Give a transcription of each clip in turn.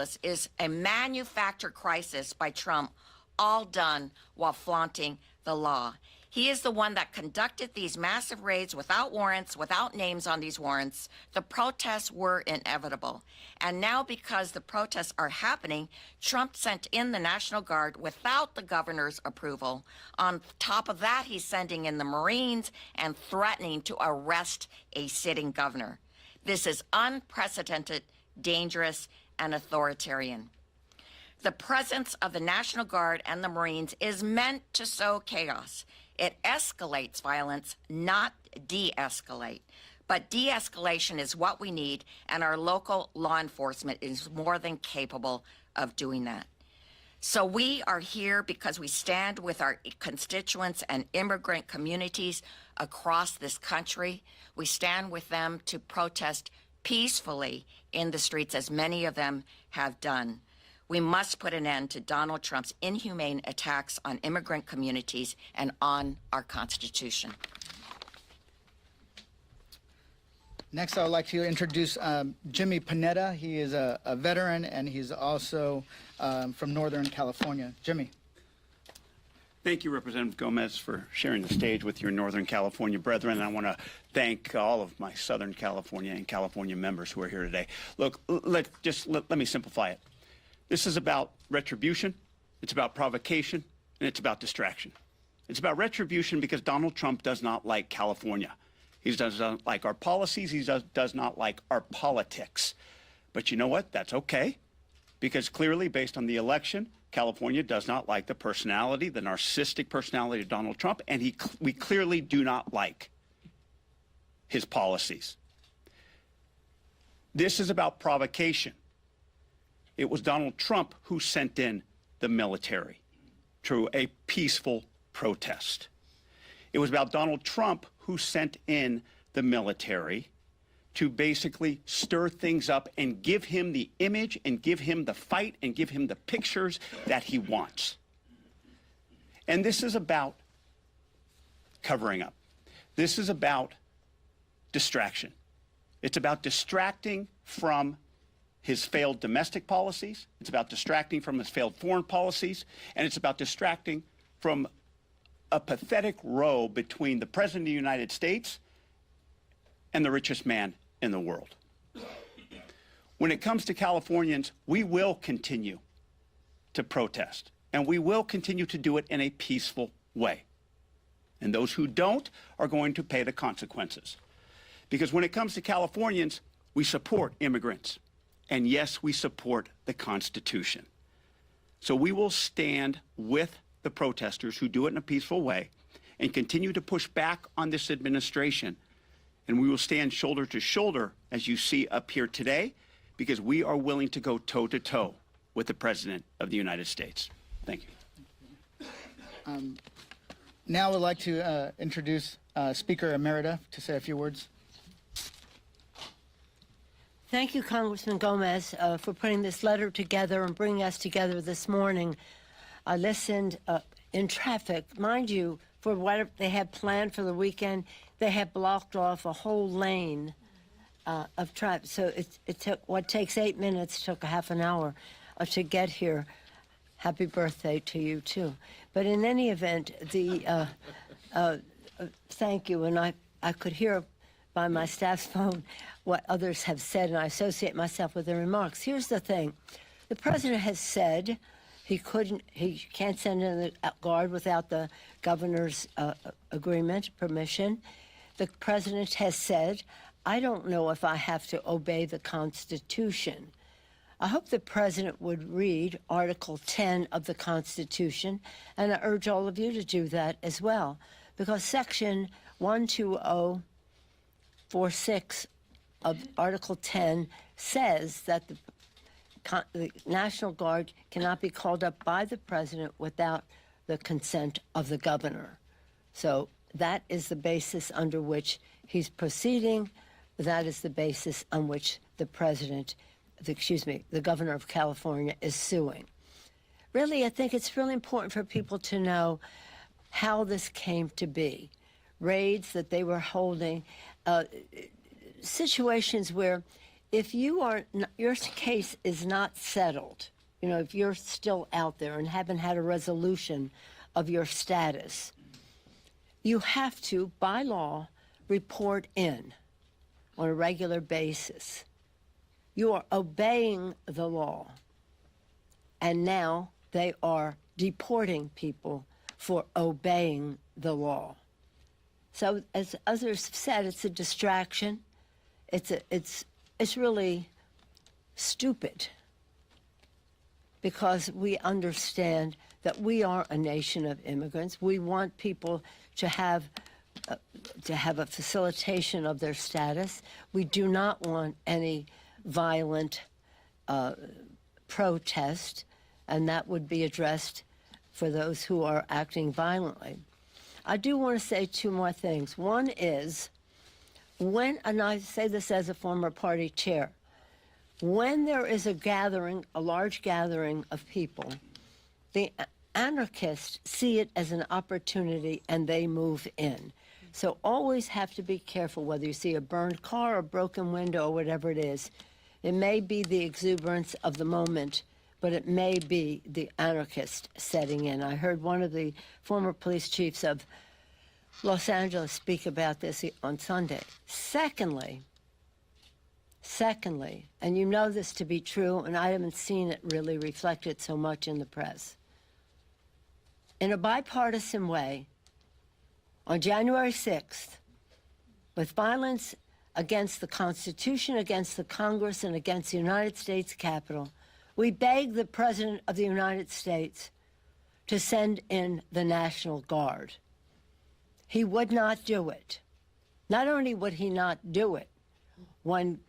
ridiculous is a manufactured crisis by Trump, all done while flaunting the law. He is the one that conducted these massive raids without warrants, without names on these warrants. The protests were inevitable. And now, because the protests are happening, Trump sent in the National Guard without the governor's approval. On top of that, he's sending in the Marines and threatening to arrest a sitting governor. This is unprecedented, dangerous, and authoritarian. The presence of the National Guard and the Marines is meant to sow chaos. It escalates violence, not de-escalate. But de-escalation is what we need, and our local law enforcement is more than capable of doing that. So we are here because we stand with our constituents and immigrant communities across this country. We stand with them to protest peacefully in the streets, as many of them have done. We must put an end to Donald Trump's inhumane attacks on immigrant communities and on our Constitution. Next, I would like to introduce Jimmy Panetta. He is a veteran, and he's also from Northern California. Jimmy. Thank you, Representative Gomez, for sharing the stage with your Northern California brethren. I want to thank all of my Southern California and California members who are here today. Look, let me simplify it. This is about retribution, it's about provocation, and it's about distraction. It's about retribution because Donald Trump does not like California. He does not like our policies. He does not like our politics. But you know what? That's okay, because clearly, based on the election, California does not like the personality, the narcissistic personality of Donald Trump, and we clearly do not like his policies. This is about provocation. It was Donald Trump who sent in the military to a peaceful protest. It was about Donald Trump who sent in the military to basically stir things up and give him the image and give him the fight and give him the pictures that he wants. And this is about covering up. This is about distraction. It's about distracting from his failed domestic policies. It's about distracting from his failed foreign policies. And it's about distracting from a pathetic row between the President of the United States and the richest man in the world. When it comes to Californians, we will continue to protest, and we will continue to do it in a peaceful way. And those who don't are going to pay the consequences. Because when it comes to Californians, we support immigrants. And yes, we support the Constitution. So we will stand with the protesters who do it in a peaceful way and continue to push back on this administration. And we will stand shoulder to shoulder, as you see up here today, because we are willing to go toe-to-toe with the President of the United States. Thank you. Now I would like to introduce Speaker Emerita to say a few words. Thank you, Congressman Gomez, for putting this letter together and bringing us together this morning. I listened in traffic. Mind you, for what they had planned for the weekend, they had blocked off a whole lane of traffic. So it took what takes 8 minutes, took a half an hour to get here. Happy birthday to you, too. But in any event, thank you. And I could hear by my staff's phone what others have said, and I associate myself with their remarks. Here's the thing. The president has said he can't send in the guard without the governor's agreement, permission. The president has said, I don't know if I have to obey the Constitution. I hope the president would read Article 10 of the Constitution, and I urge all of you to do that as well, because Section 12046 of Article 10 says that the National Guard cannot be called up by the president without the consent of the governor. So that is the basis under which he's proceeding. That is the basis on which the president, the governor of California is suing. Really, I think it's really important for people to know how this came to be. Raids that they were holding, situations where if your case is not settled, if you're still out there and haven't had a resolution of your status, you have to, by law, report in on a regular basis. You are obeying the law. And now they are deporting people for obeying the law. So, as others have said, it's a distraction. It's really stupid, because we understand that we are a nation of immigrants. We want people to have a facilitation of their status. We do not want any violent protest, and that would be addressed for those who are acting violently. I do want to say two more things. One is, and I say this as a former party chair, when there is a large gathering of people, the anarchists see it as an opportunity and they move in. So always have to be careful whether you see a burned car, a broken window, or whatever it is. It may be the exuberance of the moment, but it may be the anarchist setting in. I heard one of the former police chiefs of Los Angeles speak about this on Sunday. Secondly, and you know this to be true, and I haven't seen it really reflected so much in the press, in a bipartisan way, on January 6th, with violence against the Constitution, against the Congress, and against the United States Capitol, we begged the President of the United States to send in the National Guard. He would not do it. Not only would he not do it, when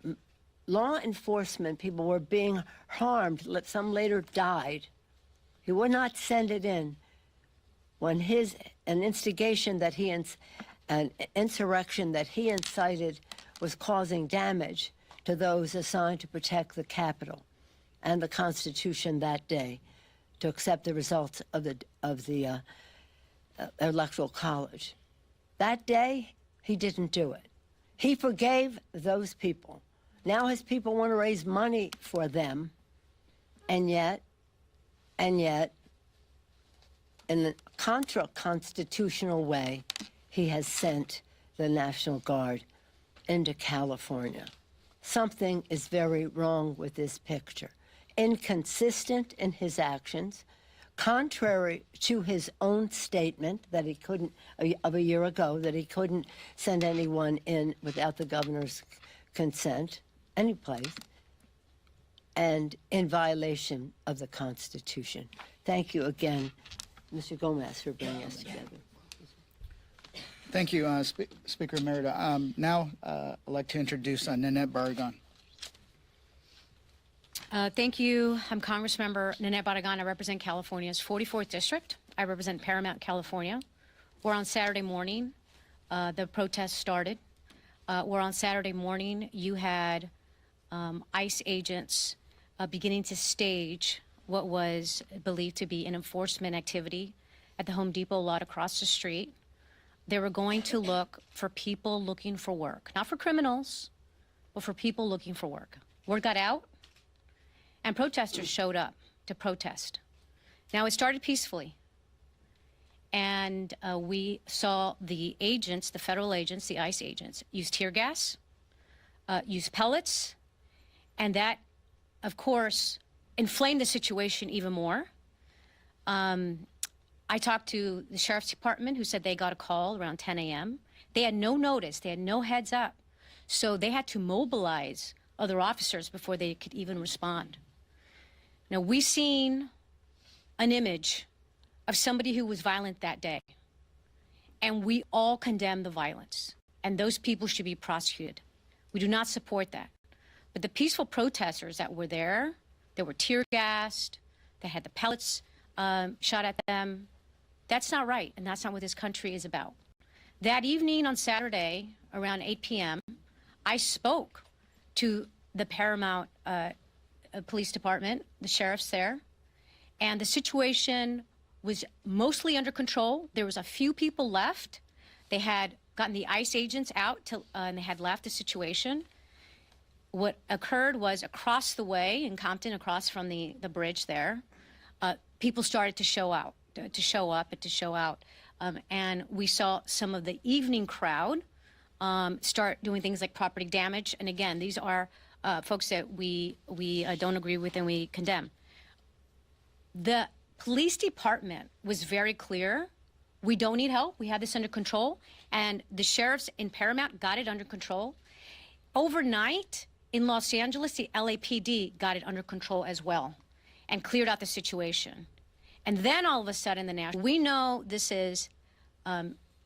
law enforcement people were being harmed, some later died, he would not send it in when an instigation that an insurrection that he incited was causing damage to those assigned to protect the Capitol and the Constitution that day, to accept the results of the Electoral College. That day, he didn't do it. He forgave those people. Now his people want to raise money for them, and yet, in a contra-constitutional way, he has sent the National Guard into California. Something is very wrong with this picture. Inconsistent in his actions, contrary to his own statement that he couldn't, of a year ago, that he couldn't send anyone in without the governor's consent, any place, and in violation of the Constitution. Thank you again, Mr. Gomez, for bringing us together. Thank you, Speaker Emerita. Now, I'd like to introduce Nanette Barragan. Thank you. I'm Congressmember Nanette Barragan. I represent California's 44th District. I represent Paramount, California. Where on Saturday morning, the protest started. Where on Saturday morning, you had ICE agents beginning to stage what was believed to be an enforcement activity at the Home Depot lot across the street. They were going to look for people looking for work, not for criminals, but for people looking for work. Word got out, and protesters showed up to protest. Now, it started peacefully, and we saw the agents, the federal agents, the ICE agents, use tear gas, use pellets, and that, of course, inflamed the situation even more. I talked to the Sheriff's Department, who said they got a call around 10 a.m. They had no notice. They had no heads up. So they had to mobilize other officers before they could even respond. Now, we've seen an image of somebody who was violent that day, and we all condemn the violence, and those people should be prosecuted. We do not support that. But the peaceful protesters that were there, they were tear-gassed, they had the pellets shot at them. That's not right, and that's not what this country is about. That evening on Saturday, around 8 p.m., I spoke to the Paramount Police Department, the sheriffs there, and the situation was mostly under control. There was a few people left. They had gotten the ICE agents out and they had left the situation. what occurred was across the way in Compton, across from the bridge there, people started to show out, and we saw some of the evening crowd start doing things like property damage. And again, these are folks that we don't agree with and we condemn. The police department was very clear. We don't need help. We have this under control. And the sheriffs in Paramount got it under control. Overnight in Los Angeles, the LAPD got it under control as well and cleared out the situation. And then all of a sudden, we know this is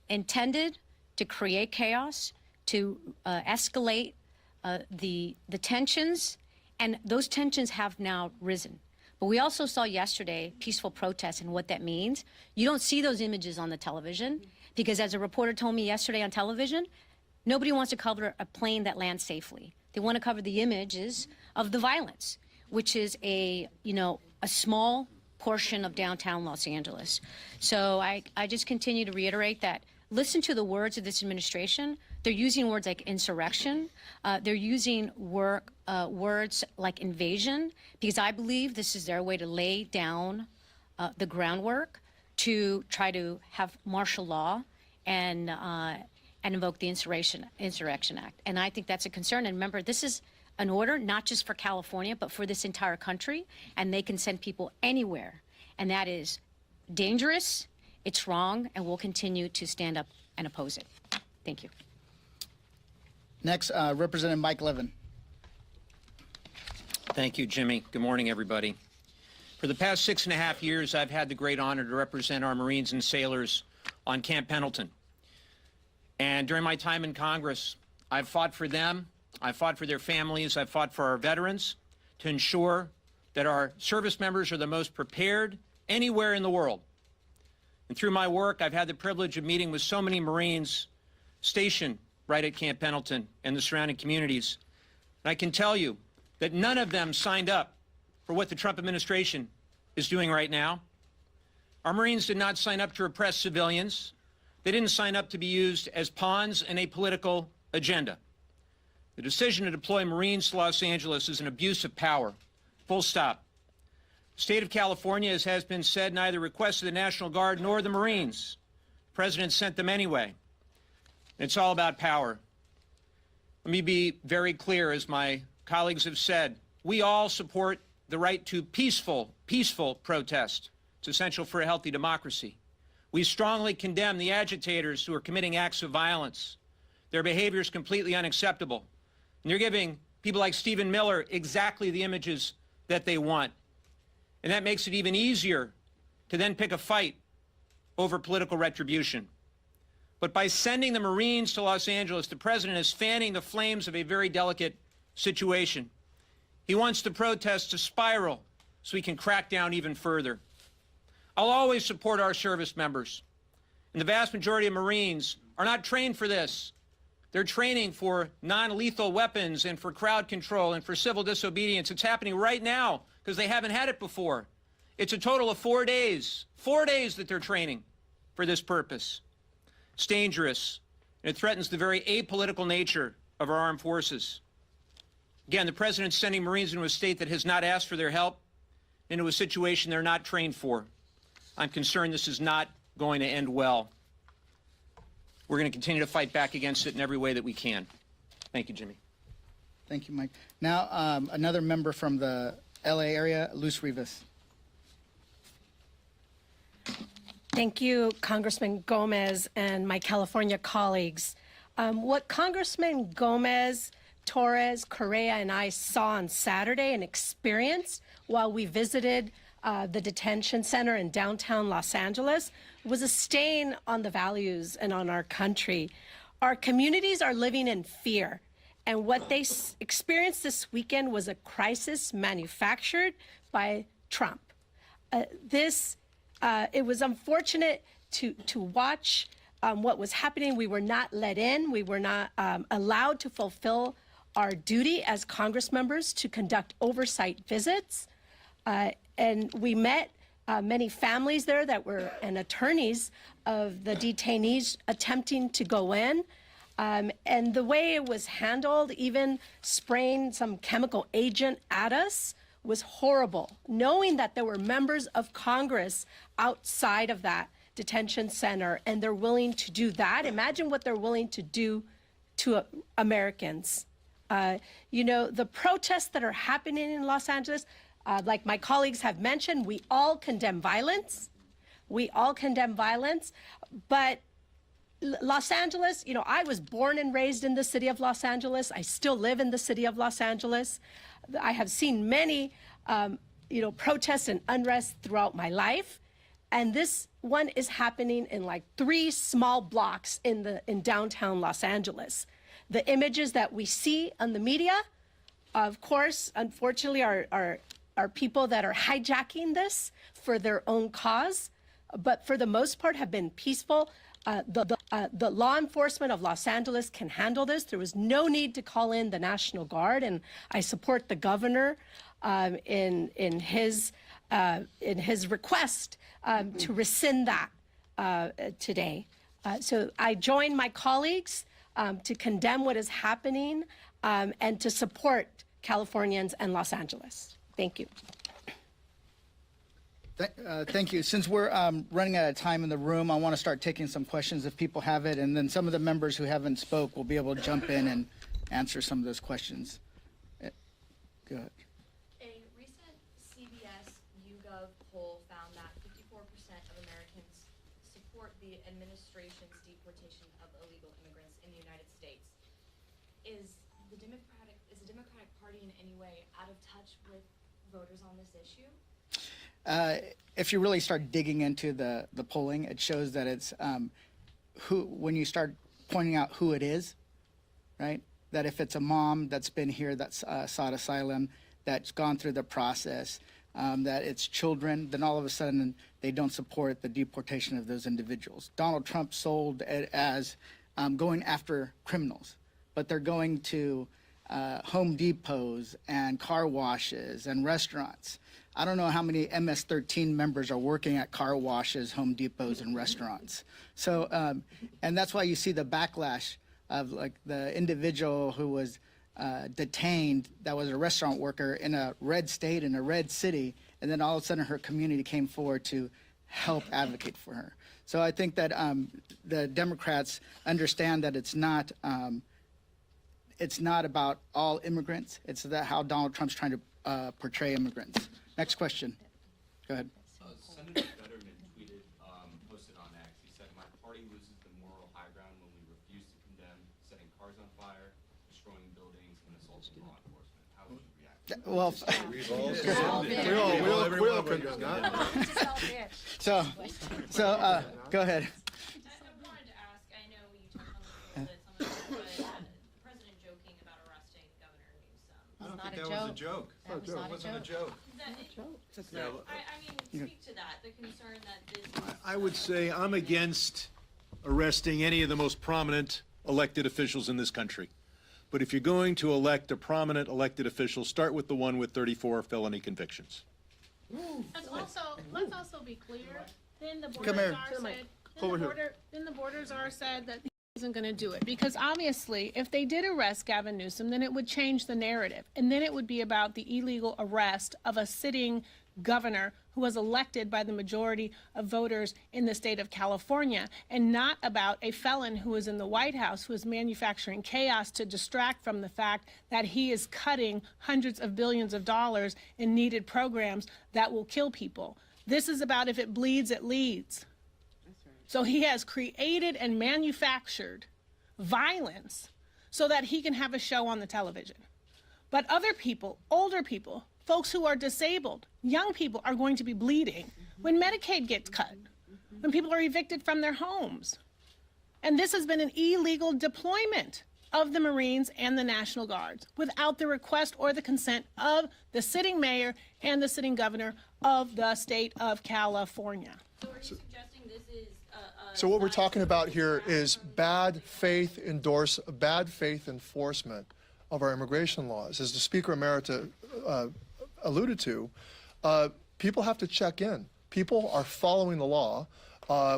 intended to create chaos, to escalate the tensions, and those tensions have now risen. But we also saw yesterday peaceful protests and what that means. You don't see those images on the television because, as a reporter told me yesterday on television, nobody wants to cover a plane that lands safely. They want to cover the images of the violence, which is a small portion of downtown Los Angeles. So I just continue to reiterate that. Listen to the words of this administration. They're using words like insurrection. They're using words like invasion, because I believe this is their way to lay down the groundwork to try to have martial law and invoke the Insurrection Act. And I think that's a concern. And remember, this is an order not just for California, but for this entire country. And they can send people anywhere. And that is dangerous. It's wrong, and we'll continue to stand up and oppose it. Thank you. Next, Representative Mike Levin. Thank you, Jimmy. Good morning, everybody. For the past 6.5 years, I've had the great honor to represent our Marines and sailors on Camp Pendleton. And during my time in Congress, I've fought for them, I've fought for their families, I've fought for our veterans to ensure that our service members are the most prepared anywhere in the world. And through my work, I've had the privilege of meeting with so many Marines stationed right at Camp Pendleton and the surrounding communities. And I can tell you that none of them signed up for what the Trump administration is doing right now. Our Marines did not sign up to repress civilians. They didn't sign up to be used as pawns in a political agenda. The decision to deploy Marines to Los Angeles is an abuse of power. Full stop. The state of California, as has been said, neither requested the National Guard nor the Marines. The president sent them anyway. It's all about power. Let me be very clear, as my colleagues have said, we all support the right to peaceful protest. It's essential for a healthy democracy. We strongly condemn the agitators who are committing acts of violence. Their behavior is completely unacceptable. And they're giving people like Stephen Miller exactly the images that they want. And that makes it even easier to then pick a fight over political retribution. But by sending the Marines to Los Angeles, the president is fanning the flames of a very delicate situation. He wants the protests to spiral so he can crack down even further. I'll always support our service members. And the vast majority of Marines are not trained for this. They're training for non-lethal weapons and for crowd control and for civil disobedience. It's happening right now because they haven't had it before. It's a total of 4 days. 4 days that they're training for this purpose. It's dangerous, and it threatens the very apolitical nature of our armed forces. Again, the president's sending Marines into a state that has not asked for their help, into a situation they're not trained for. I'm concerned this is not going to end well. We're going to continue to fight back against it in every way that we can. Thank you, Jimmy. Thank you, Mike. Now, another member from the LA area, Luz Rivas. Thank you, Congressman Gomez and my California colleagues. What Congressman Gomez, Torres, Correa, and I saw on Saturday and experienced while we visited the detention center in downtown Los Angeles was a stain on the values and on our country. Our communities are living in fear, and what they experienced this weekend was a crisis manufactured by Trump. It was unfortunate to watch what was happening. We were not let in. We were not allowed to fulfill our duty as Congress members to conduct oversight visits. And we met many families there that were and attorneys of the detainees attempting to go in. And the way it was handled, even spraying some chemical agent at us, was horrible. Knowing that there were members of Congress outside of that detention center and they're willing to do that, imagine what they're willing to do to Americans. You know, the protests that are happening in Los Angeles, like my colleagues have mentioned, we all condemn violence. We all condemn violence, but Los Angeles, you know, I was born and raised in the city of Los Angeles. I still live in the city of Los Angeles. I have seen many, you know, protests and unrest throughout my life. And this one is happening in like 3 small blocks in downtown Los Angeles. The images that we see on the media, of course, unfortunately, are people that are hijacking this for their own cause, but for the most part have been peaceful. The law enforcement of Los Angeles can handle this. There was no need to call in the National Guard, and I support the governor in his request to rescind that today. So I join my colleagues to condemn what is happening and to support Californians and Los Angeles. Thank you. Thank you. Since we're running out of time in the room, I want to start taking some questions if people have it, and then some of the members who haven't spoke will be able to jump in and answer some of those questions. Go ahead. A recent CBS YouGov poll found that 54% of Americans support the administration's deportation of illegal immigrants in the United States. Is the Democratic Party in any way out of touch with voters on this issue? If you really start digging into the polling, it shows that it's when you start pointing out who it is, right? That if it's a mom that's been here, that's sought asylum, that's gone through the process, that it's children, then all of a sudden they don't support the deportation of those individuals. Donald Trump sold it as going after criminals, but they're going to Home Depots and car washes and restaurants. I don't know how many MS-13 members are working at car washes, Home Depots, and restaurants. So, and that's why you see the backlash of like the individual who was detained that was a restaurant worker in a red state, in a red city, and then all of a sudden her community came forward to help advocate for her. So I think that the Democrats understand that it's not about all immigrants. It's that how Donald Trump's trying to portray immigrants. Next question. Go ahead. Senator Fetterman tweeted, posted on X, he said, "My party loses the moral high ground when we refuse to condemn setting cars on fire, destroying buildings, and assaulting law enforcement." How would you react? Well, we all condemn that. so go ahead. I wanted to ask, I know you touched on this a little bit, some of it, but the president joking about arresting Governor Newsom. I don't not think a that was a joke. joke. That was not a It wasn't a joke. joke. I mean, speak to that, the concern that this is... I would say I'm against arresting any of the most prominent elected officials in this country. But if you're going to elect a prominent elected official, start with the one with 34 felony convictions. Let's also be clear, then the Come here. borders are said that he isn't going to do it. Because obviously, if they did arrest Gavin Newsom, then it would change the narrative. And then it would be about the illegal arrest of a sitting governor who was elected by the majority of voters in the state of California, and not about a felon who is in the White House who is manufacturing chaos to distract from the fact that he is cutting hundreds of billions of dollars in needed programs that will kill people. This is about if it bleeds, it leads. So he has created and manufactured violence so that he can have a show on the television. But other people, older people, folks who are disabled, young people are going to be bleeding when Medicaid gets cut, when people are evicted from their homes. And this has been an illegal deployment of the Marines and the National Guards without the request or the consent of the sitting mayor and the sitting governor of the state of California. So are you suggesting this is So what we're talking about here is bad faith enforcement of our immigration laws. As the Speaker Emerita alluded to, people have to check in. People are following the law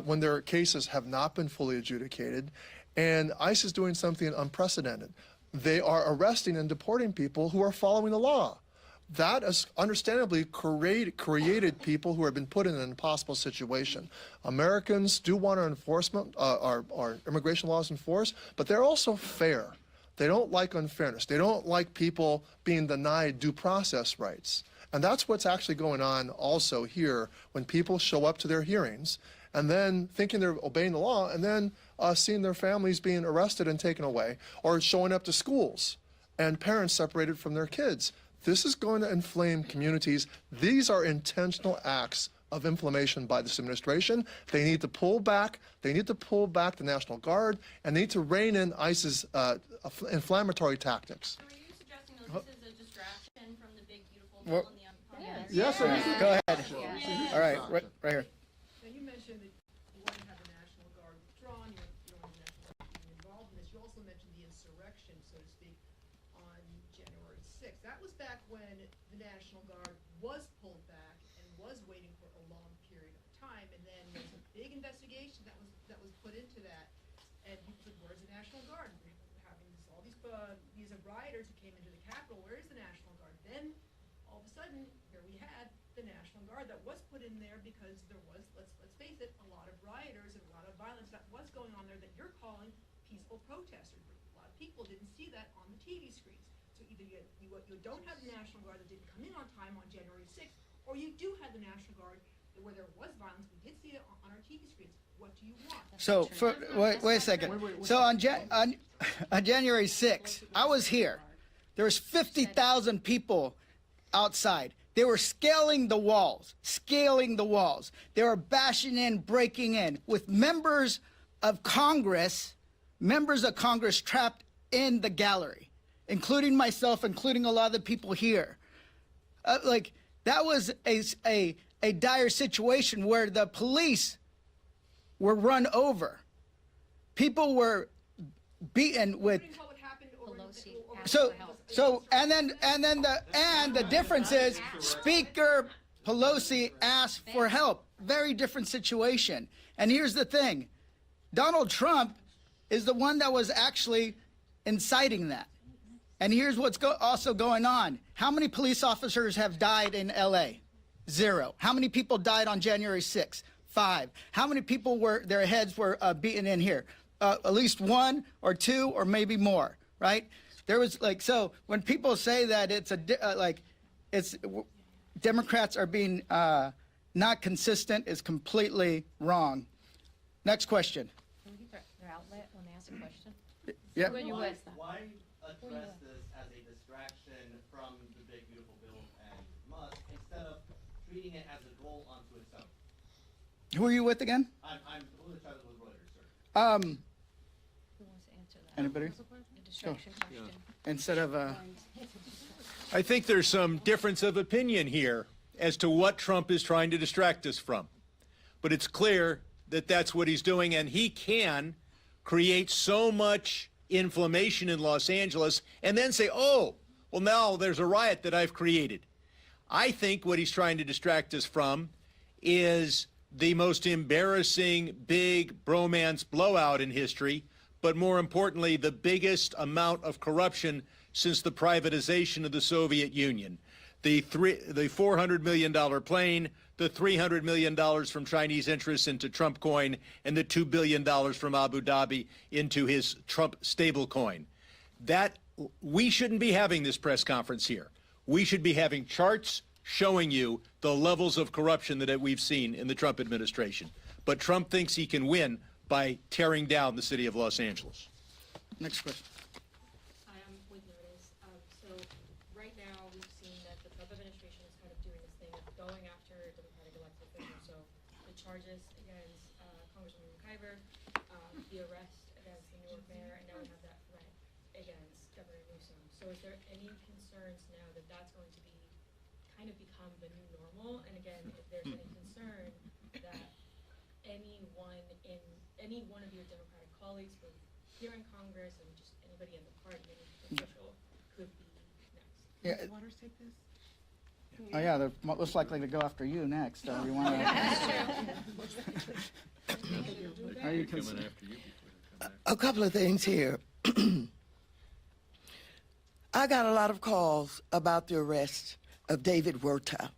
when their cases have not been fully adjudicated, And ICE is doing something unprecedented. They are arresting and deporting people who are following the law. That has understandably created people who have been put in an impossible situation. Americans do want our immigration laws enforced, but they're also fair. They don't like unfairness. They don't like people being denied due process rights. And that's what's actually going on also here when people show up to their hearings and then thinking they're obeying the law and then seeing their families being arrested and taken away, or showing up to schools and parents separated from their kids. This is going to inflame communities. These are intentional acts of inflammation by this administration. They need to pull back. They need to pull back the National Guard, and they need to rein in ICE's inflammatory tactics. So are you suggesting though this is a distraction from the big beautiful bill on the Yes, sir. Go ahead. All right, right here. Now, you mentioned that you want to have the National Guard withdrawn, you don't want the National Guard being involved in this. You also mentioned the insurrection, so to speak, on January 6th. That was back when the National Guard was pulled back and was waiting for a long period of time, and then there was a big investigation that was put into that, and people said, where's the National Guard? We're having all these rioters who came into the Capitol, where is the National Guard? Then, all of a sudden, here we had the National Guard that was put in there because there was, let's face it, a lot of rioters and a lot of violence that was going on there that you're calling peaceful protesters. A lot of people didn't see that on the TV screens. So either you don't have the National Guard that didn't come in on time on January 6th, or you do have the National Guard where there was violence. We did see it on our TV screens. What do you want? So, wait a second. So on January 6th, I was here. There was 50,000 people outside. They were scaling the walls. They were bashing in, breaking in, with members of Congress trapped in the gallery, including myself, including a lot of the people here. That was a dire situation where the police were run over. People were beaten with. And the difference is Speaker Pelosi asked for help. Very different situation. And here's the thing. Donald Trump is the one that was actually inciting that. And here's what's also going on. How many police officers have died in LA? 0. How many people died on January 6th? 5. How many people their heads were beaten in here? At least 1 or 2 or maybe more, right? There was so when people say that it's Democrats are being not consistent is completely wrong. Next question. Can we get their outlet when they ask a question? Yeah. Why address this as a distraction from the big beautiful bill and must instead of treating it as a goal unto itself? Who are you with again? I'm Lula Chavez with Reuters, sir. Who wants to answer that? Anybody? The distraction question. Instead of I think there's some difference of opinion here as to what Trump is trying to distract us from. But it's clear that that's what he's doing, and he can create so much inflammation in Los Angeles and then say, oh, well, now there's a riot that I've created. I think what he's trying to distract us from is the most embarrassing big bromance blowout in history, but more importantly, the biggest amount of corruption since the privatization of the Soviet Union. The $400 million plane, the $300 million from Chinese interests into Trump coin, and the $2 billion from Abu Dhabi into his Trump stablecoin. We shouldn't be having this press conference here. We should be having charts showing you the levels of corruption that we've seen in the Trump administration. But Trump thinks he can win by tearing down the city of Los Angeles. next question. Hi, I'm with Notice. So right now we've seen that the Trump administration is kind of doing this thing of going after Democratic elected officials. So the charges against Congressman McIver, the arrest against the New York mayor, and now we have that threat against Governor Newsom. So is there any concerns now that that's going to be kind of become the new normal? And again, if there's any concern that any one of your Democratic colleagues, both here in Congress and just anybody in the party, any official, could be next. Yeah. Waters take this? Oh yeah, they're most likely to go after you next. So you want to? Are you A couple of things here. I got a lot of calls about the arrest of David Huerta,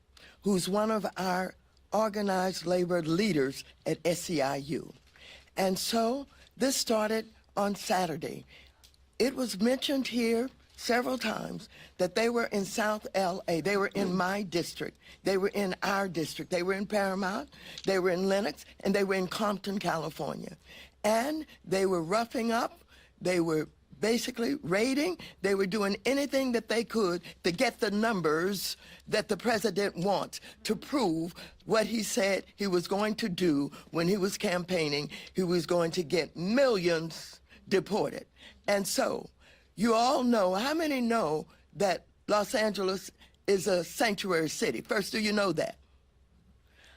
who's one of our organized labor leaders at SEIU. And so this started on Saturday. It was mentioned here several times that they were in South LA. They were in my district. They were in our district. They were in Paramount. They were in Lenox, and they were in Compton, California. And they were roughing up. They were basically raiding. They were doing anything that they could to get the numbers that the president wants to prove what he said he was going to do when he was campaigning. He was going to get millions deported. And so you all know, how many know that Los Angeles is a sanctuary city? First, do you know that?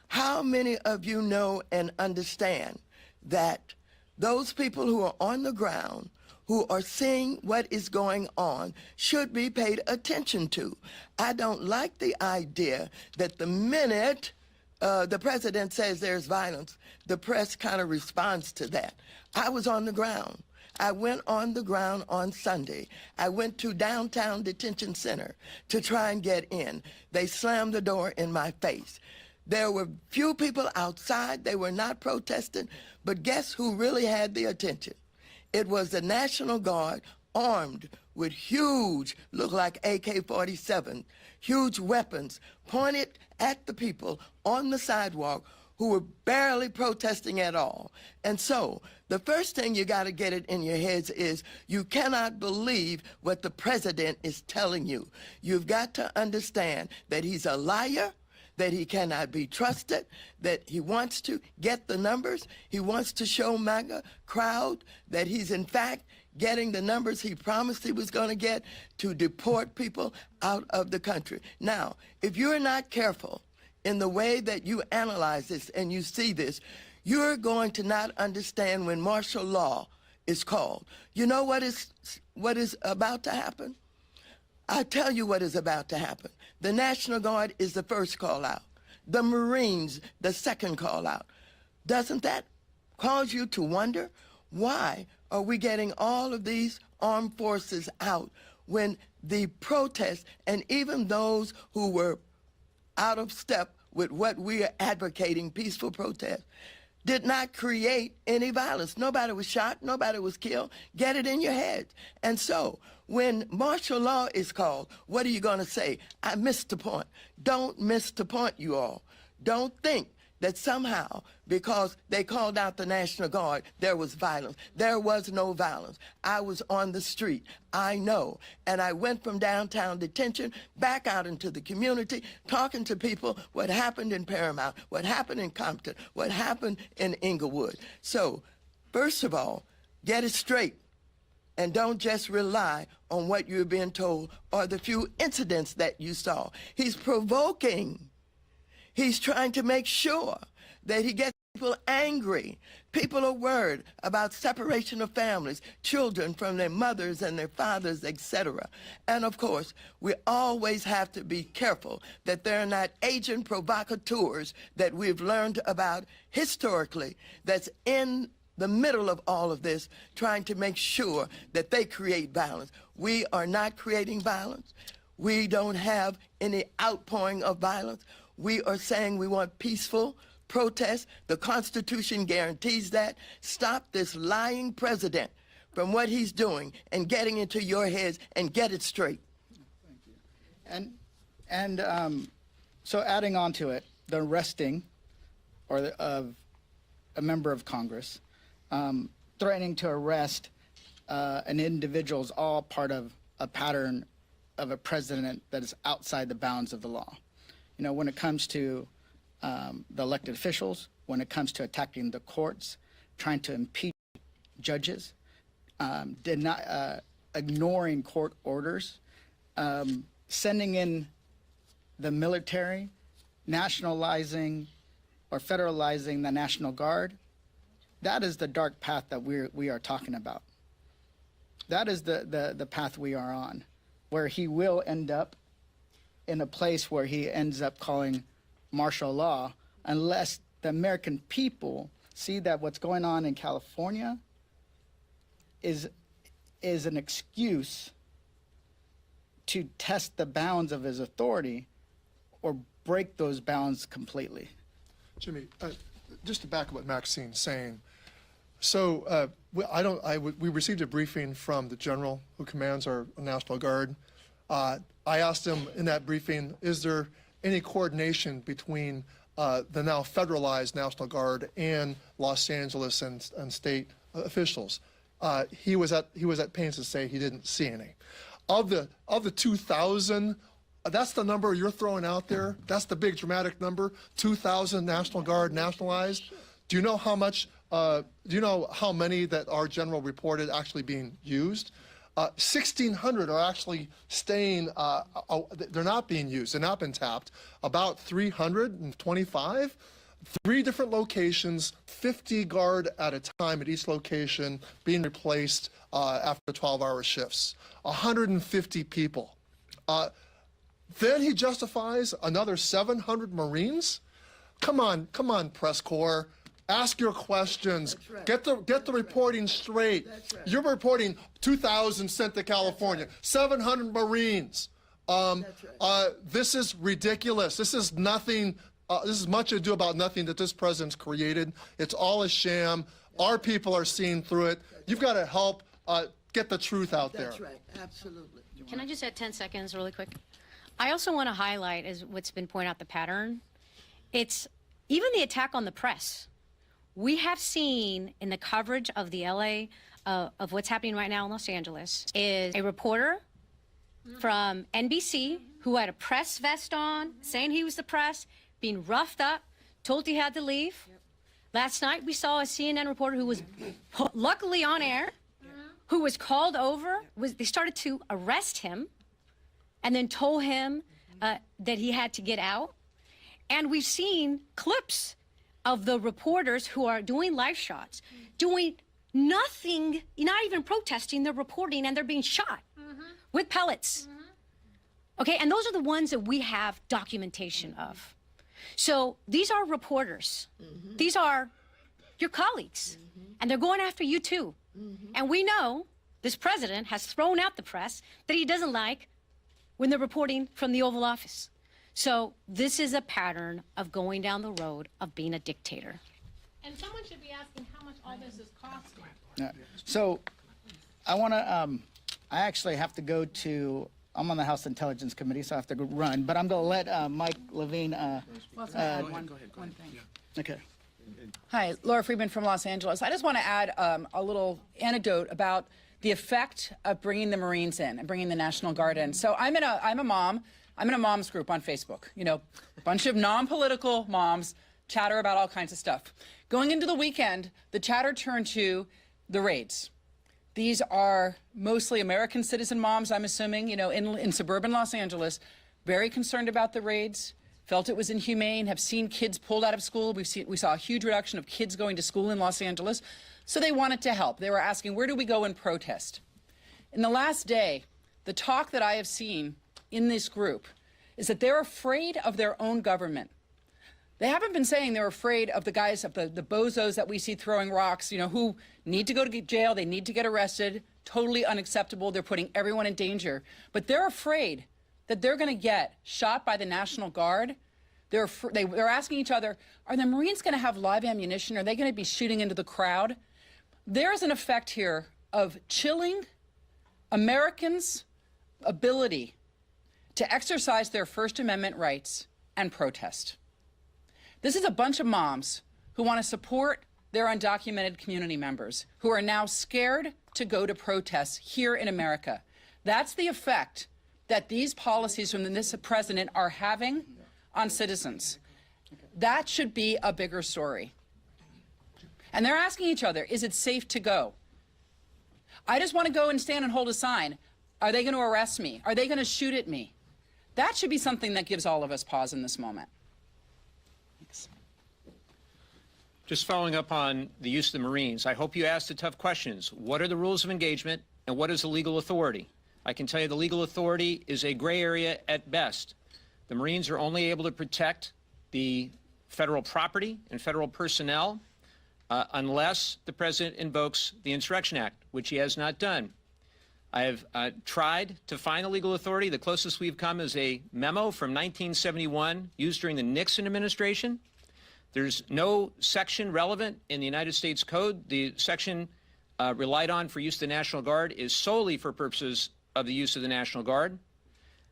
How many of you know and understand that those people who are on the ground, who are seeing what is going on, should be paid attention to? I don't like the idea that the minute the president says there's violence, the press kind of responds to that. I was on the ground. I went on the ground on Sunday. I went to downtown detention center to try and get in. They slammed the door in my face. There were few people outside. They were not protesting, but guess who really had the attention? It was the National Guard, armed with huge, look like AK-47, huge weapons pointed at the people on the sidewalk who were barely protesting at all. And so the first thing you got to get it in your heads is you cannot believe what the president is telling you. You've got to understand that he's a liar, that he cannot be trusted, that he wants to get the numbers. He wants to show MAGA crowd that he's in fact getting the numbers he promised he was going to get to deport people out of the country. Now, if you're not careful in the way that you analyze this and you see this, you're going to not understand when martial law is called. You know what is about to happen? I tell you what is about to happen. The National Guard is the first call out. The Marines, the second call out. Doesn't that cause you to wonder, why are we getting all of these armed forces out when the protests and even those who were out of step with what we are advocating, peaceful protest, did not create any violence? Nobody was shot, nobody was killed. Get it in your head. And so when martial law is called, what are you going to say? I missed the point. Don't miss the point, you all. Don't think that somehow, because they called out the National Guard, there was violence. There was no violence. I was on the street. I know. And I went from downtown detention back out into the community, talking to people what happened in Paramount, what happened in Compton, what happened in Inglewood. So, first of all, get it straight. And don't just rely on what you're being told or the few incidents that you saw. He's provoking. He's trying to make sure that he gets people angry. People are worried about separation of families, children from their mothers and their fathers, etc. And of course, we always have to be careful that they're not agent provocateurs that we've learned about historically, that's in the middle of all of this, trying to make sure that they create violence. We are not creating violence. We don't have any outpouring of violence. We are saying we want peaceful protest. The Constitution guarantees that. Stop this lying president from what he's doing and getting into your heads and get it straight. Thank you. So adding on to it, the arresting of a member of Congress, threatening to arrest an individual is all part of a pattern of a president that is outside the bounds of the law. You know, when it comes to the elected officials, when it comes to attacking the courts, trying to impeach judges, ignoring court orders, sending in the military, nationalizing or federalizing the National Guard, that is the dark path that we are talking about. That is the path we are on, where he will end up in a place where he ends up calling martial law, unless the American people see that what's going on in California is an excuse to test the bounds of his authority or break those bounds completely. Jimmy, just to back up what Maxine's saying. So we received a briefing from the general who commands our National Guard. I asked him in that briefing, is there any coordination between the now federalized National Guard and Los Angeles and state officials? He was at pains to say he didn't see any. Of the 2,000, that's the number you're throwing out there. That's the big dramatic number. 2,000 National Guard nationalized. Do you know how much? Do you know how many that our general reported actually being used? 1,600 are actually staying. They're not being used. They're not been tapped. About 325. 3 different locations, 50 guard at a time at each location, being replaced after 12-hour shifts. 150 people. Then he justifies another 700 Marines? Come on, press corps. Ask your questions. Right. Get the reporting straight. That's right. You're reporting 2,000 sent to California, 700 Marines. This is ridiculous. This is nothing. This is much ado about nothing that this president's created. It's all a sham. Our people are seeing through it. You've got to help get the truth out there. That's right, absolutely. Can I just add 10 seconds really quick? I also want to highlight, as what's been pointed out, the pattern. It's even the attack on the press. We have seen in the coverage of the LA, of what's happening right now in Los Angeles, is a reporter from NBC who had a press vest on, saying he was the press, being roughed up, told he had to leave. Last night we saw a CNN reporter who was luckily on air, who was called over. They started to arrest him and then told him that he had to get out. And we've seen clips of the reporters who are doing live shots, doing nothing, not even protesting, they're reporting and they're being shot with pellets. Okay, and those are the ones that we have documentation of. So these are reporters. These are your colleagues, and they're going after you too. And we know this president has thrown out the press that he doesn't like when they're reporting from the Oval Office. So this is a pattern of going down the road of being a dictator. And someone should be asking how much all this is costing. So I want to, I actually have to go to, I'm on the House Intelligence Committee, so I have to go run, but I'm going to let Mike Levine. Go ahead. One thing. Okay. Hi, Laura Friedman from Los Angeles. I just want to add a little anecdote about the effect of bringing the Marines in and bringing the National Guard in. So I'm a mom. I'm in a mom's group on Facebook. You know, a bunch of non-political moms chatter about all kinds of stuff. Going into the weekend, the chatter turned to the raids. These are mostly American citizen moms, I'm assuming, you know, in suburban Los Angeles, very concerned about the raids, felt it was inhumane, have seen kids pulled out of school. We saw a huge reduction of kids going to school in Los Angeles. So they wanted to help. They were asking, where do we go and protest? In the last day, the talk that I have seen in this group is that they're afraid of their own government. They haven't been saying they're afraid of the guys, of the bozos that we see throwing rocks, you know, who need to go to jail, they need to get arrested, totally unacceptable, they're putting everyone in danger. But they're afraid that they're going to get shot by the National Guard. They're asking each other, are the Marines going to have live ammunition? Are they going to be shooting into the crowd? There's an effect here of chilling Americans' ability to exercise their First Amendment rights and protest. This is a bunch of moms who want to support their undocumented community members who are now scared to go to protests here in America. That's the effect that these policies from this president are having on citizens. That should be a bigger story. And they're asking each other, is it safe to go? I just want to go and stand and hold a sign. Are they going to arrest me? Are they going to shoot at me? That should be something that gives all of us pause in this moment. Thanks. Just following up on the use of the Marines, I hope you asked the tough questions. What are the rules of engagement and what is the legal authority? I can tell you the legal authority is a gray area at best. The Marines are only able to protect the federal property and federal personnel. unless the president invokes the Insurrection Act, which he has not done. I have tried to find a legal authority. The closest we've come is a memo from 1971 used during the Nixon administration. There's no section relevant in the United States Code. The section relied on for use of the National Guard is solely for purposes of the use of the National Guard.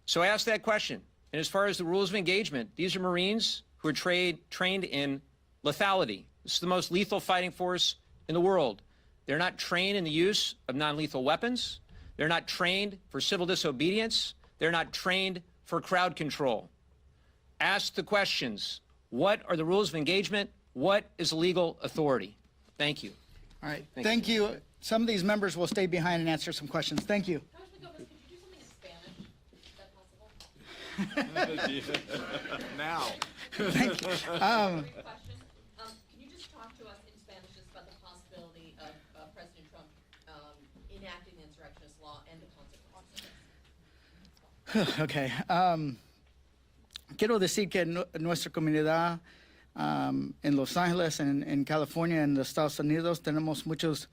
So I asked that question. And as far as the rules of engagement, these are Marines who are trained in lethality. This is the most lethal fighting force in the world. They're not trained in the use of non-lethal weapons. They're not trained for civil disobedience. They're not trained for crowd control. Ask the questions. What are the rules of engagement? What is legal authority? Thank you. All right. Thank you. Some of ththese members will stay behind and answer some questions. Thank you. Congressman Gomez, could you do something in Spanish? Is that possible? Now. Thank you. Question. Can you just talk to us in Spanish just about the possibility of President Trump enacting the insurrectionist law and the consequences? Okay. Quiero decir que nuestra comunidad en Los Ángeles, en California, en los Estados Unidos, tenemos muchas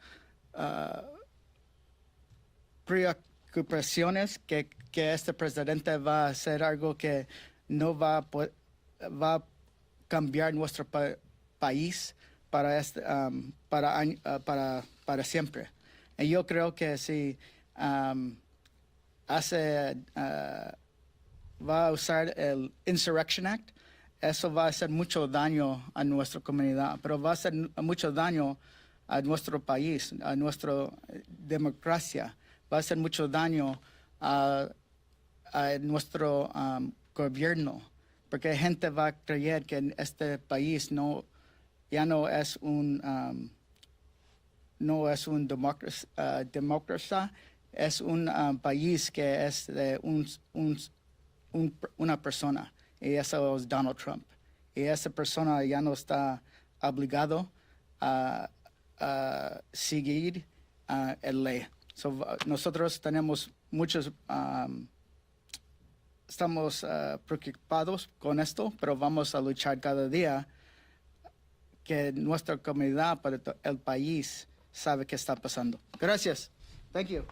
preocupaciones que este presidente va a hacer algo que no va a cambiar nuestro país para siempre. Y yo creo que si va a usar el Insurrection Act, eso va a hacer mucho daño a nuestra comunidad, pero va a hacer mucho daño a nuestro país, a nuestra democracia, va a hacer mucho daño a nuestro gobierno, porque gente va a creer que este país ya no es un democracia, es un país que es de una persona, y eso es Donald Trump. Y esa persona ya no está obligado a seguir la ley. Nosotros tenemos estamos preocupados con esto, pero vamos a luchar cada día que nuestra comunidad, para el país, sabe qué está pasando. Gracias. Thank you.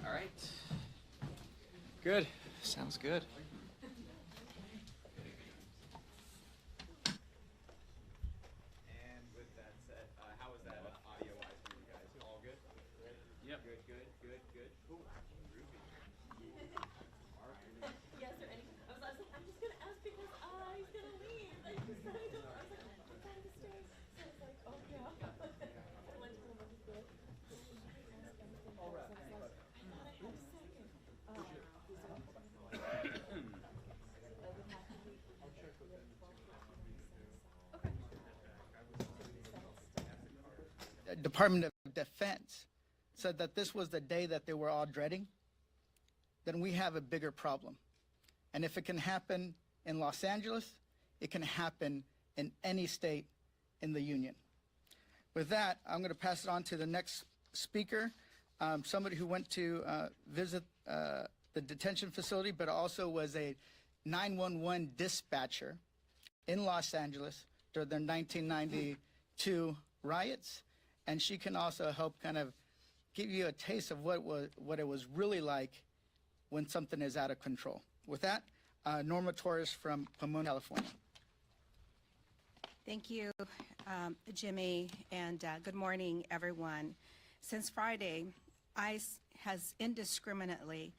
All right. Good. Sounds good. And with that said, how was that audio-wise for you guys? All good? Yep. Good. Cool. Yes, or any? I was like, I'm just gonna ask because he's gonna leave. I just I was like, I'm trying to stay. So it's like, oh yeah. I went to him and he's good. All right. I thought I had a second. Department of Defense said that this was the day that they were all dreading, then we have a bigger problem. And if it can happen in Los Angeles, it can happen in any state in the union. With that, I'm going to pass it on to the next speaker, somebody who went to visit the detention facility, but also was a 911 dispatcher in Los Angeles during the 1992 riots. And she can also help kind of give you a taste of what it was really like when something is out of control. With that, Norma Torres from Pomona, California. Thank you, Jimmy, and good morning, everyone. Since Friday, ICE has indiscriminately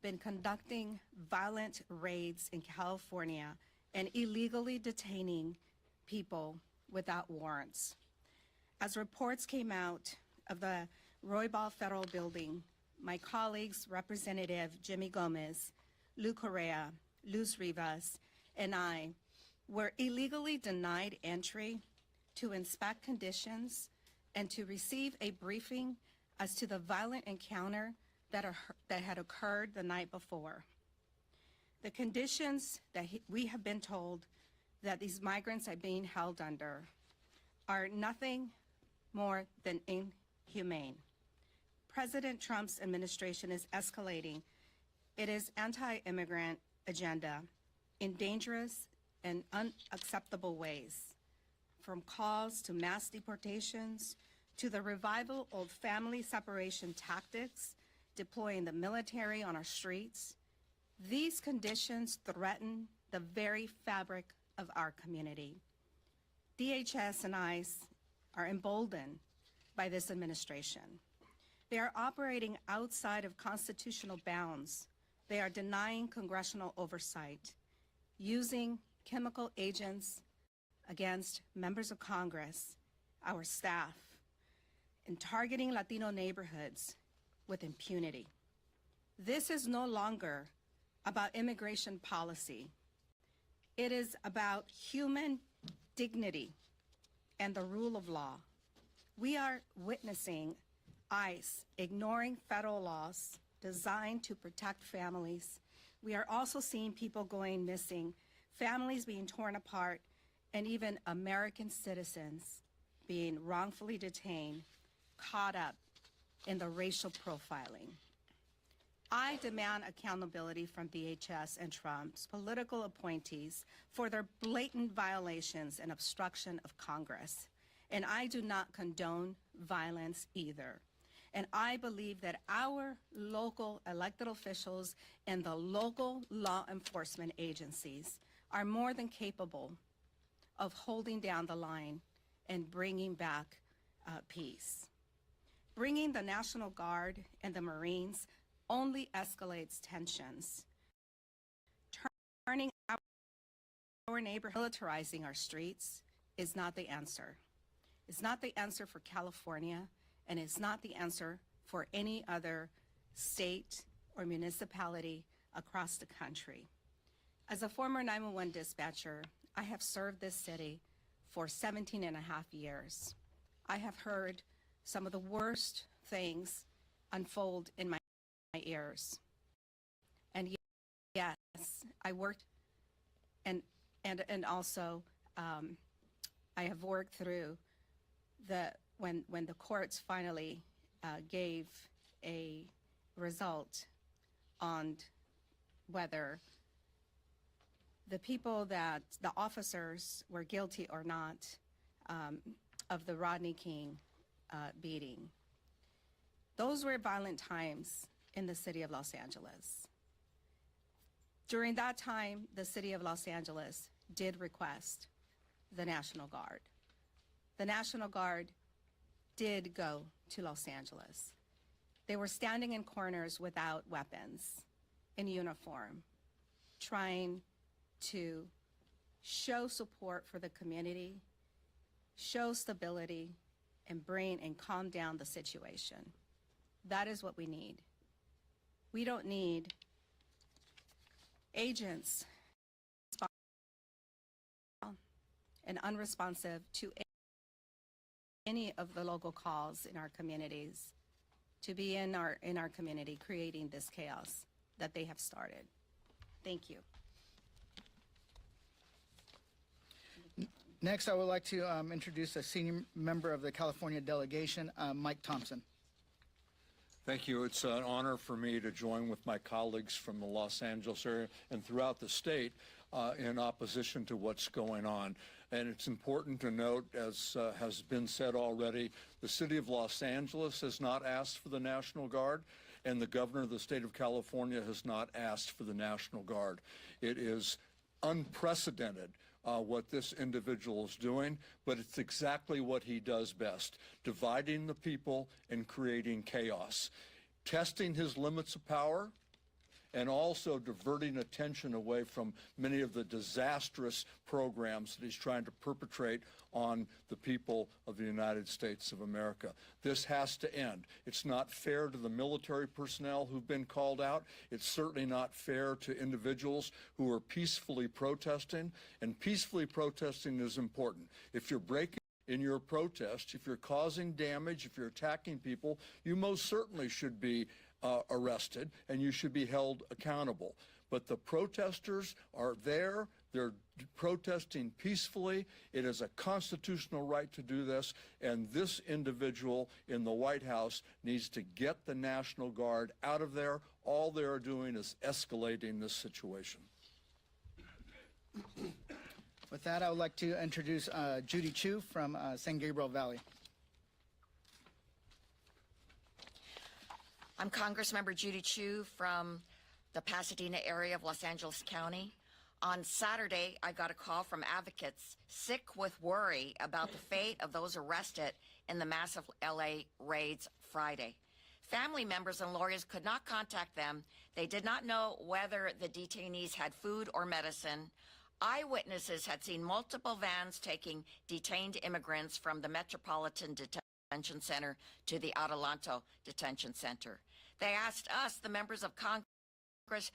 been conducting violent raids in California and illegally detaining people without warrants. As reports came out of the Roybal Fed Building, my colleagues, Representative Jimmy Gomez, Lou Correa, Luz Rivas, and I were illegally denied entry to inspect conditions and to receive a briefing as to the violent encounter that had occurred the night before. The conditions that we have been told that these migrants are being held under are nothing more than inhumane. President Trump's administration is escalating. It is anti-immigrant agenda in dangerous in unacceptable ways, from calls to mass deportations to the revival of family separation tactics, deploying the military on our streets. These conditions threaten the very fabric of our community. DHS and ICE are emboldened by this administration. They are operating outside of constitutional bounds. They are denying congressional oversight, using chemical agents against members of Congress, our staff, and targeting Latino neighborhoods with impunity. This is no longer about immigration policy. It is about human dignity and the rule of law. We are witnessing ICE ignoring federal laws designed to protect families. We are also seeing people going missing, families being torn apart, and even American citizens being wrongfully detained, caught up in the racial profiling. I demand accountability from DHS and Trump's political appointees for their blatant violations and obstruction of Congress. And I do not condone violence either. And I believe that our local elected officials and the local law enforcement agencies are more than capable of holding down the line and bringing back peace. Bringing the National Guard and the Marines only escalates tensions. Turning our neighborhood, militarizing our streets is not the answer. It's not the answer for California, and it's not the answer for any other state or municipality across the country. As a former 911 dispatcher, I have served this city for 17 and a half years. I have heard some of the worst things unfold in my ears. And yes, I worked and also I have worked through when the courts finally gave a result on whether the people that the officers were guilty or not of the Rodney King beating. Those were violent times in the city of Los Angeles. During that time, the city of Los Angeles did request the National Guard. The National Guard did go to Los Angeles. They were standing in corners without weapons, in uniform, trying to show support for the community, show stability, and bring and calm down the situation. That is what we need. We don't need agents and unresponsive to any of the local calls in our communities to be in our community creating this chaos that they have started. Thank you. Next, I would like to introduce a senior member of the California delegation, Mike Thompson. Thank you. It's an honor for me to join with my colleagues from the Los Angeles area and throughout the state in opposition to what's going on. And it's important to note, as has been said already, the city of Los Angeles has not asked for the National Guard, and the governor of the state of California has not asked for the National Guard. It is unprecedented what this individual is doing, but it's exactly what he does best, dividing the people and creating chaos, testing his limits of power, and also diverting attention away from many of the disastrous programs that he's trying to perpetrate on the people of the United States of America. This has to end. It's not fair to the military personnel who've been called out. It's certainly not fair to individuals who are peacefully protesting, and peacefully protesting is important. If you're breaking in your protest, if you're causing damage, if you're attacking people, you most certainly should be arrested and you should be held accountable. But the protesters are there. They're protesting peacefully. It is a constitutional right to do this, and this individual in the White House needs to get the National Guard out of there. All they're doing is escalating this situation. With that, I would like to introduce Judy Chu from San Gabriel Valley. I'm Congressmember Judy Chu from the Pasadena area of Los Angeles County. On Saturday, I got a call from advocates sick with worry about the fate of those arrested in the massive LA raids Friday. Family members and lawyers could not contact them. They did not know whether the detainees had food or medicine. Eyewitnesses had seen multiple vans taking detained immigrants from the Metropolitan Detention Center to the Adelanto Detention Center. They asked us, the members of Congress,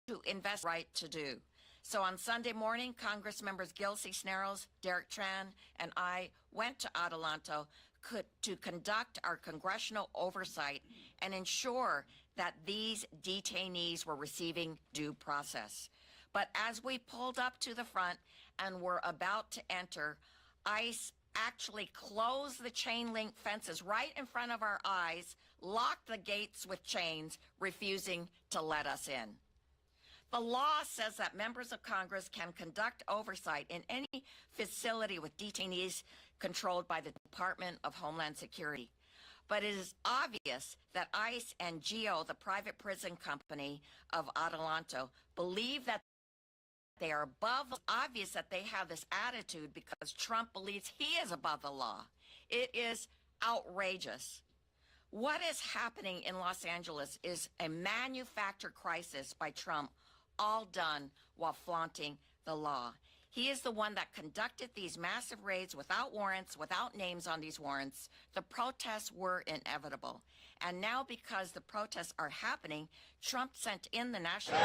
to invest right to do. So on Sunday morning, Congress members Gil Cisneros, Derek Tran, and I went to Adelanto to conduct our congressional oversight and ensure that these detainees were receiving due process. But as we pulled up to the front and were about to enter, ICE actually closed the chain link fences right in front of our eyes, locked the gates with chains, refusing to let us in. The law says that members of Congress can conduct oversight in any facility with detainees controlled by the Department of Homeland Security. But it is obvious that ICE and GEO, the private prison company of Adelanto, believe that they are above. It's obvious that they have this attitude because Trump believes he is above the law. It is outrageous. What is happening in Los Angeles is a manufactured crisis by Trump, all done while flaunting the law. He is the one that conducted these massive raids without warrants, without names on these warrants. The protests were inevitable. And now, because the protests are happening, Trump sent in the National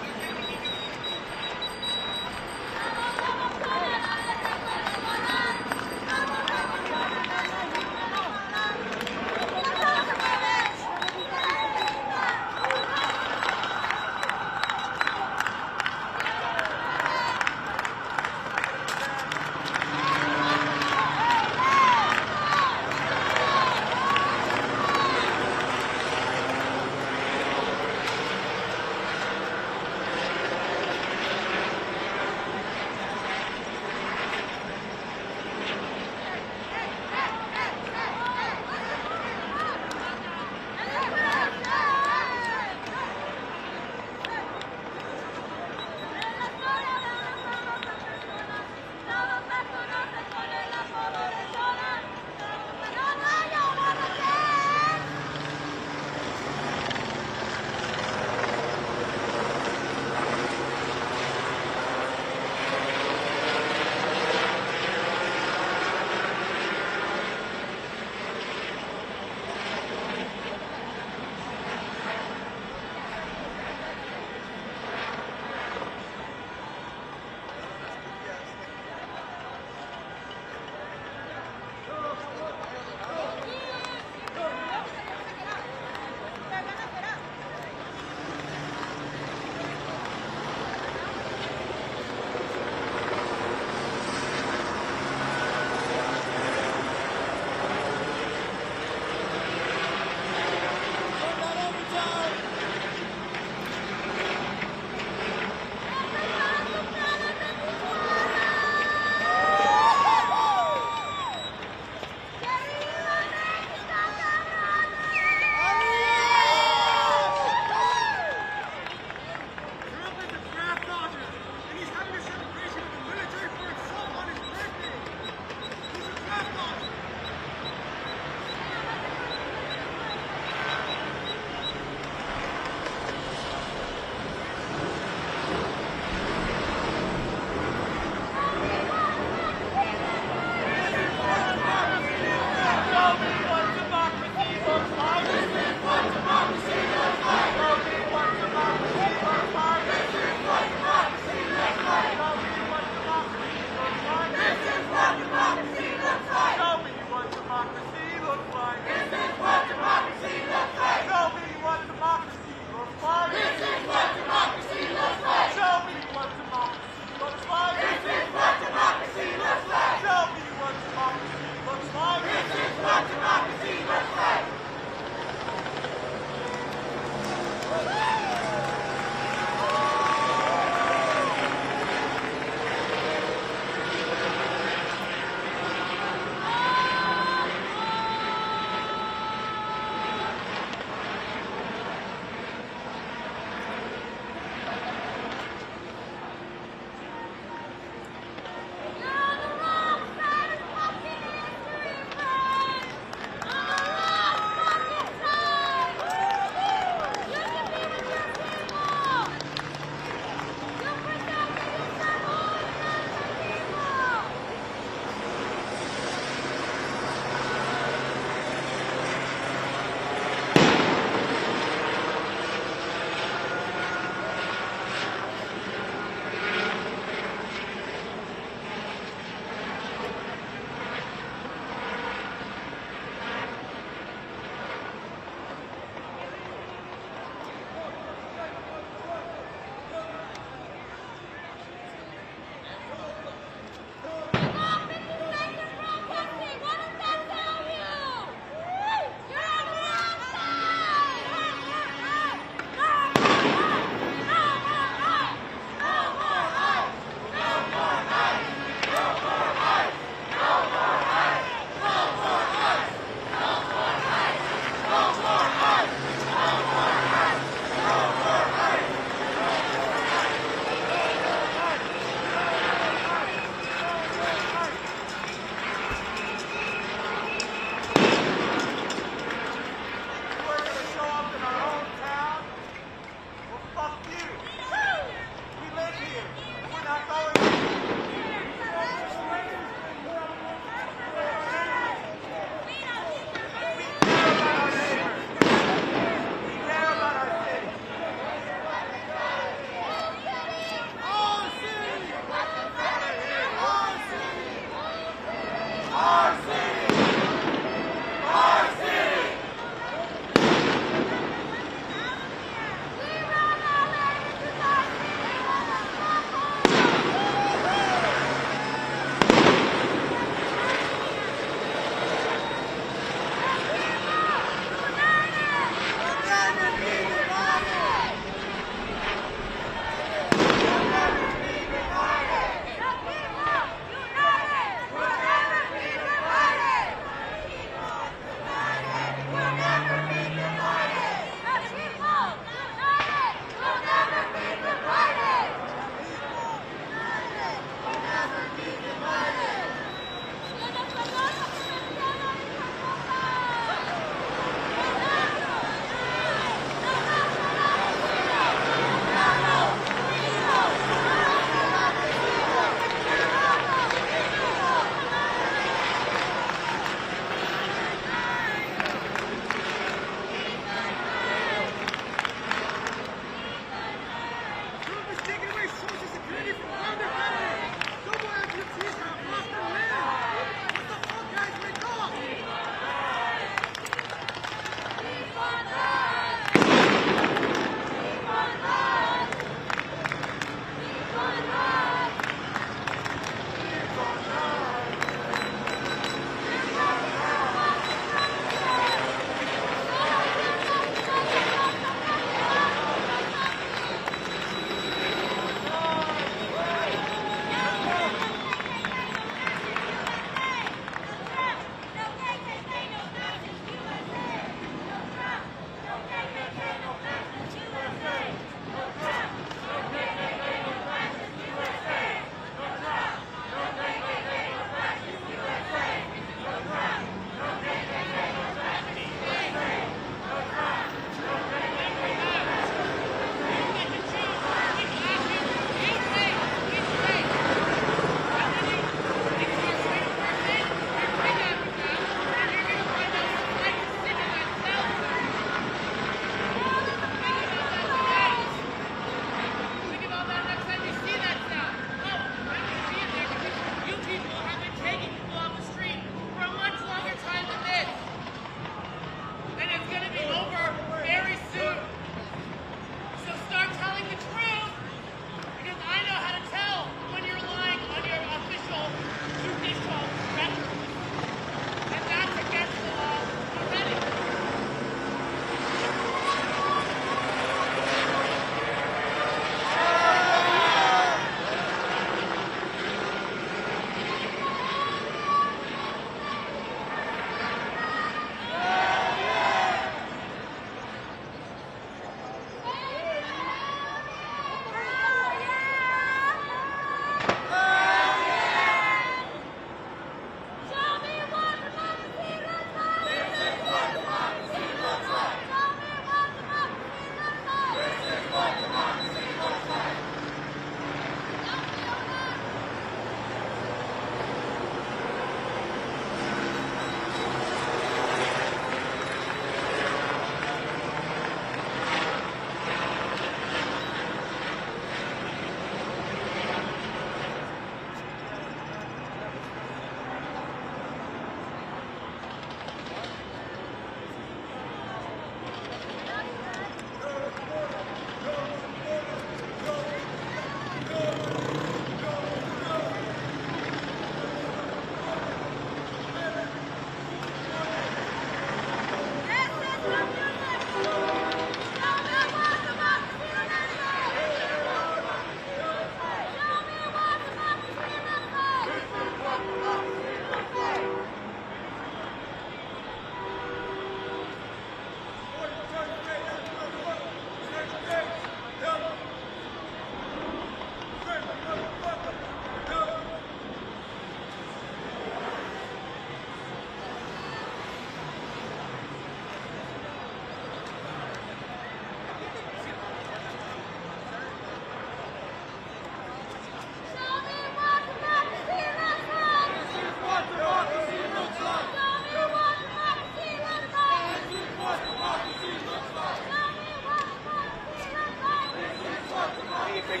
We'll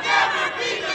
never be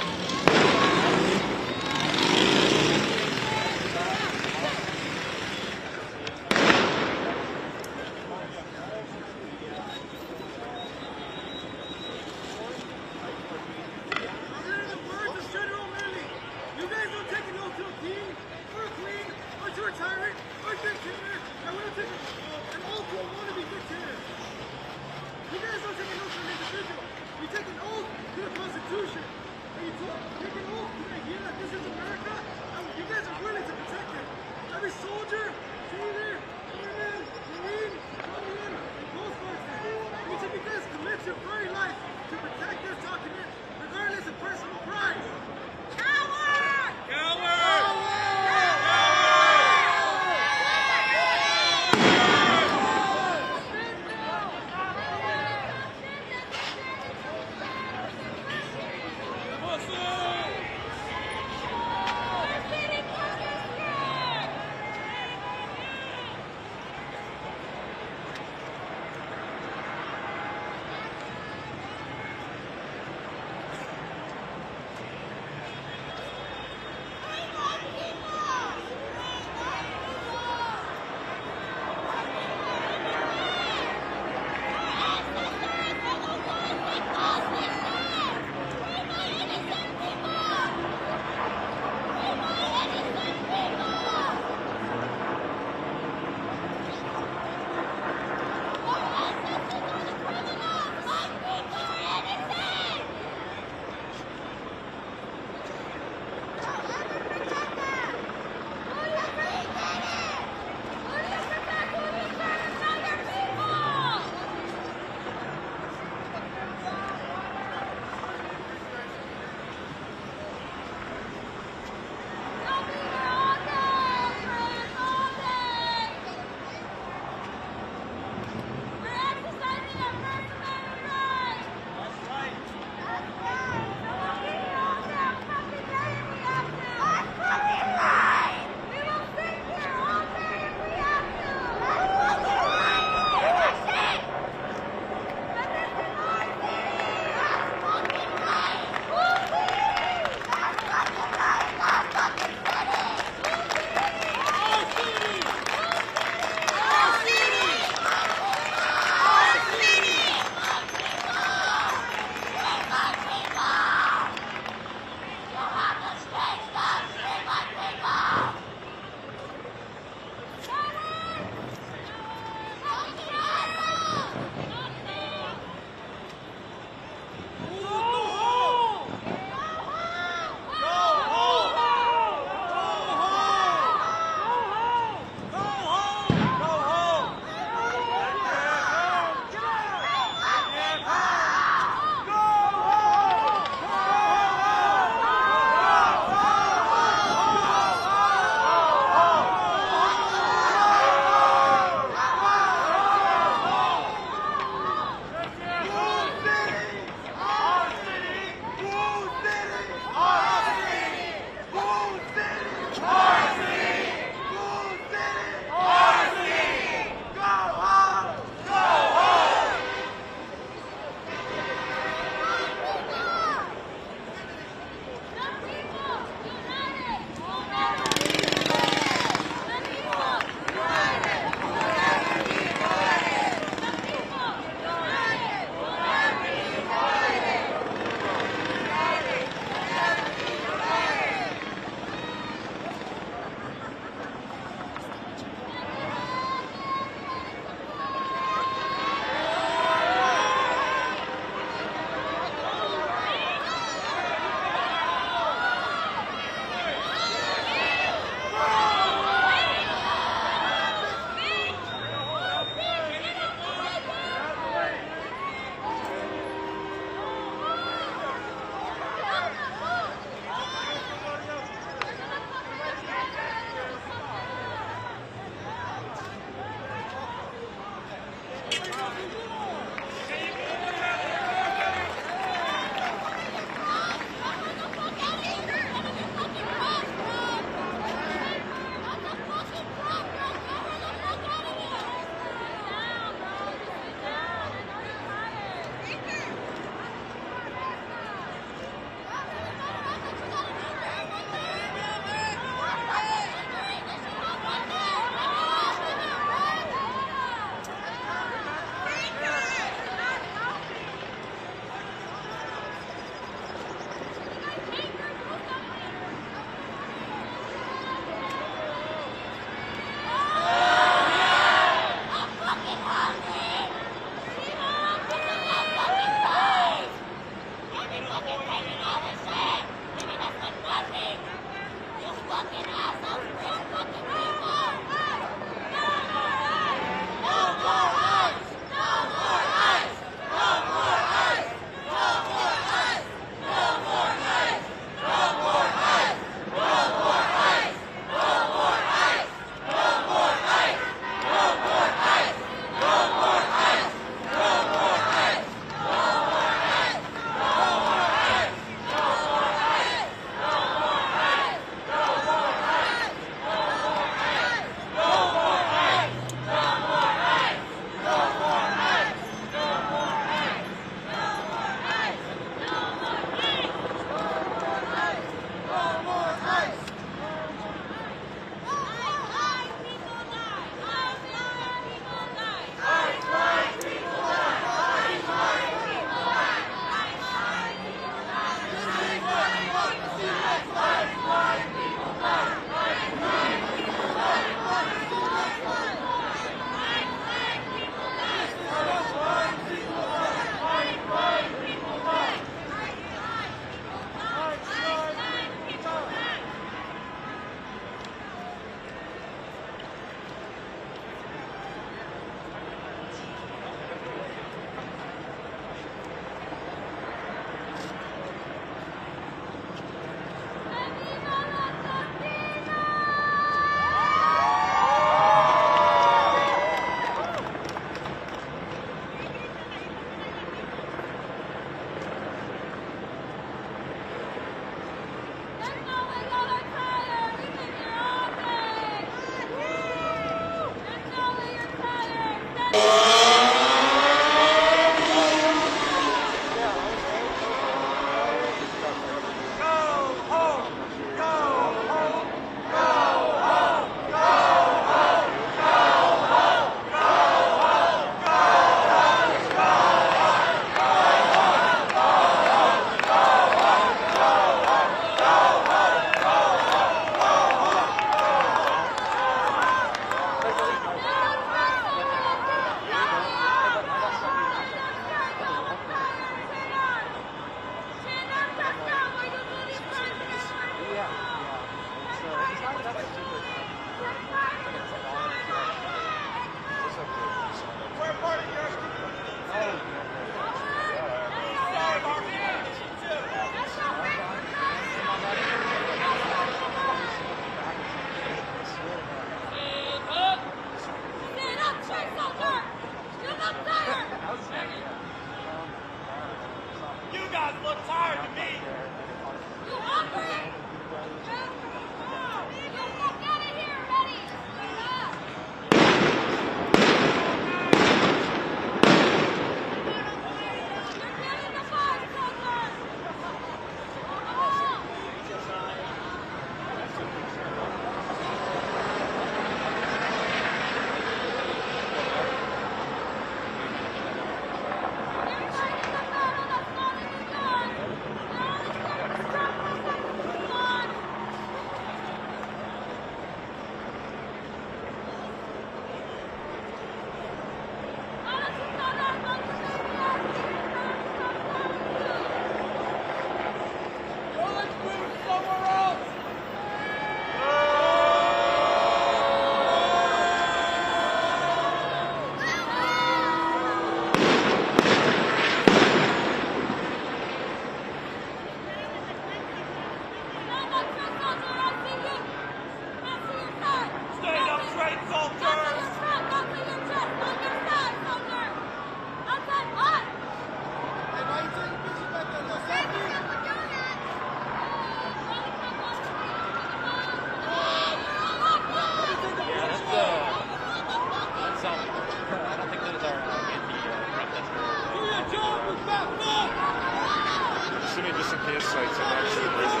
PS sites are actually prison.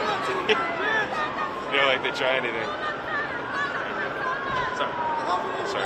You know, like they try anything. Sorry.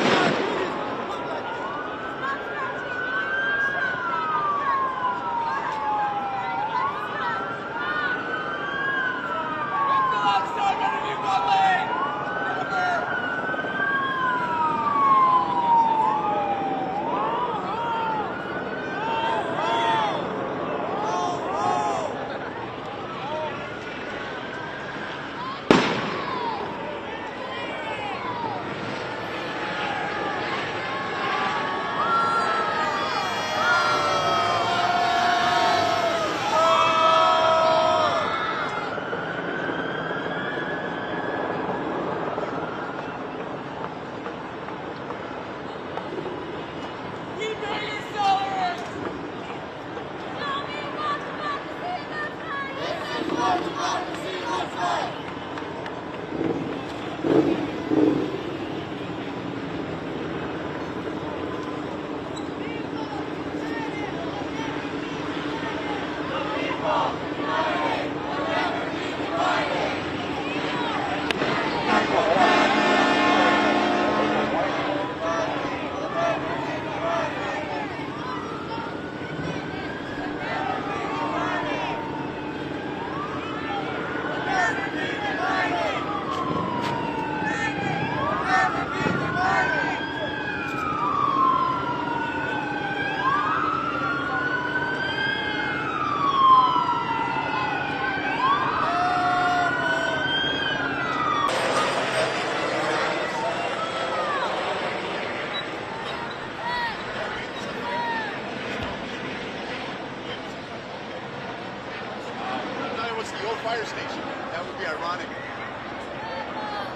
Fire station. That would be ironic.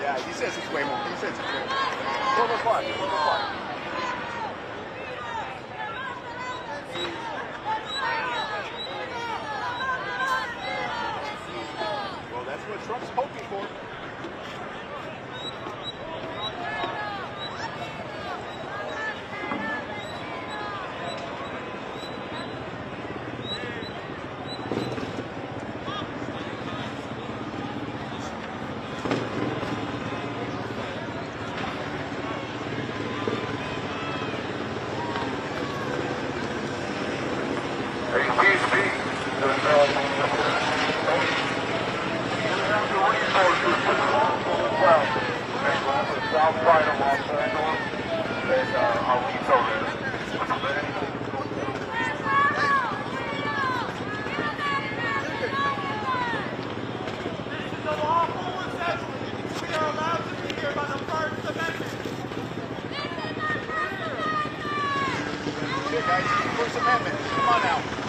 Yeah, he says it's way more. He says it's way more. 12 o'clock. 12 o'clock. Well, that's what Trump's hoping for. Outside of Los Angeles, and I'll leave over. This is a lawful assembly. We are allowed to be here by the First Amendment. Okay, guys, First Amendment. Come on now.